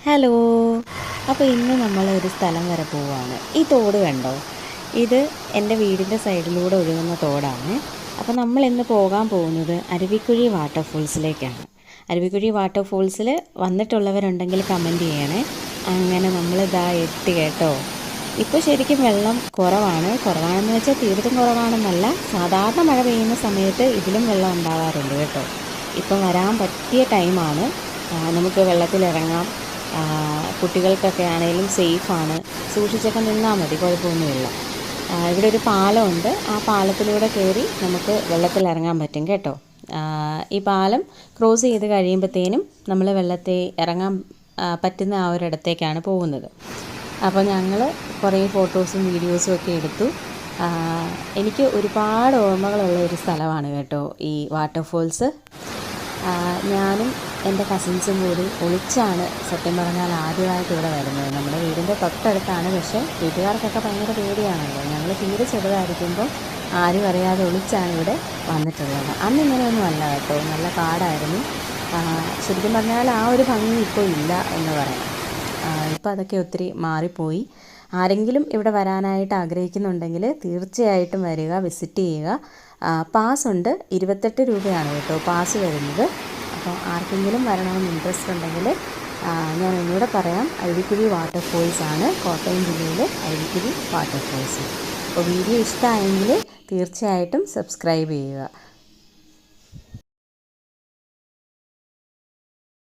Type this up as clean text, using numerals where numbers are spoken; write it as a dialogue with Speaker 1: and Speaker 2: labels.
Speaker 1: Hello. അപ്പോൾ ഇന്ന് നമ്മളൊരു സ്ഥലം വരെ പോവുകയാണ്. ഈ തോട് കണ്ടോ? ഇത് എൻ്റെ വീടിൻ്റെ സൈഡിലൂടെ ഒഴുകുന്ന തോടാണ്. അപ്പോൾ നമ്മൾ ഇന്ന് പോകാൻ പോകുന്നത് അരുവിക്കുഴി വാട്ടർഫോൾസിലേക്കാണ്. അരുവിക്കുഴി വാട്ടർഫോൾസിൽ വന്നിട്ടുള്ളവരുണ്ടെങ്കിൽ കമൻറ്റ് ചെയ്യണേ. അങ്ങനെ നമ്മളിതാ എത്തി കേട്ടോ. ഇപ്പോൾ ശരിക്കും വെള്ളം കുറവാണെന്ന് വെച്ചാൽ തീർത്തും കുറവാണെന്നല്ല, സാധാരണ മഴ പെയ്യുന്ന സമയത്ത് ഇതിലും വെള്ളം ഉണ്ടാവാറുണ്ട് കേട്ടോ. ഇപ്പം വരാൻ പറ്റിയ ടൈമാണ്. നമുക്ക് വെള്ളത്തിലിറങ്ങാം. കുട്ടികൾക്കൊക്കെ ആണെങ്കിലും സേഫാണ്. സൂക്ഷിച്ചൊക്കെ നിന്നാൽ മതി, കുഴപ്പമൊന്നുമില്ല. ഇവിടെ ഒരു പാലമുണ്ട്. ആ പാലത്തിലൂടെ കയറി നമുക്ക് വെള്ളത്തിലിറങ്ങാൻ പറ്റും കേട്ടോ. ഈ പാലം ക്രോസ് ചെയ്ത് കഴിയുമ്പോഴത്തേനും നമ്മൾ വെള്ളത്തിൽ ഇറങ്ങാൻ പറ്റുന്ന ആ ഒരിടത്തേക്കാണ് പോകുന്നത്. അപ്പോൾ ഞങ്ങൾ കുറേ ഫോട്ടോസും വീഡിയോസും ഒക്കെ എടുത്തു. എനിക്ക് ഒരുപാട് ഓർമ്മകളുള്ള ഒരു സ്ഥലമാണ് കേട്ടോ ഈ വാട്ടർഫോൾസ്. ഞാനും എൻ്റെ കസിൻസും കൂടി ഒളിച്ചാണ് സത്യം പറഞ്ഞാൽ ആദ്യമായിട്ട് ഇവിടെ വരുന്നത്. നമ്മുടെ വീടിൻ്റെ തൊട്ടടുത്താണ്, പക്ഷേ വീട്ടുകാർക്കൊക്കെ ഭയങ്കര പേടിയാണല്ലോ. ഞങ്ങൾ തീരെ ചെറുതായിരിക്കുമ്പോൾ ആരും അറിയാതെ ഒളിച്ചാണ് ഇവിടെ വന്നിട്ടുള്ളത്. അന്ന് ഇങ്ങനെയൊന്നും അല്ല കേട്ടോ, നല്ല കാടായിരുന്നു. ശരിക്കും പറഞ്ഞാൽ ആ ഒരു ഭംഗി ഇപ്പോൾ ഇല്ല എന്ന് പറയാം. ഇപ്പോൾ അതൊക്കെ ഒത്തിരി മാറിപ്പോയി. ആരെങ്കിലും ഇവിടെ വരാനായിട്ട് ആഗ്രഹിക്കുന്നുണ്ടെങ്കിൽ തീർച്ചയായിട്ടും വരിക, വിസിറ്റ് ചെയ്യുക. പാസ് ഉണ്ട്, 28 രൂപയാണ് കേട്ടോ പാസ് വരുന്നത്. അപ്പോൾ ആർക്കെങ്കിലും വരണമെന്ന് ഇൻട്രസ്റ്റ് ഉണ്ടെങ്കിൽ ഞാൻ ഒന്നുകൂടെ പറയാം, അരുവിക്കുഴി വാട്ടർഫോൾസ് ആണ്, കോട്ടയം ജില്ലയിൽ അരുവിക്കുഴി വാട്ടർഫോൾസ്. അപ്പോൾ വീഡിയോ ഇഷ്ടമായെങ്കിൽ തീർച്ചയായിട്ടും സബ്സ്ക്രൈബ് ചെയ്യുക.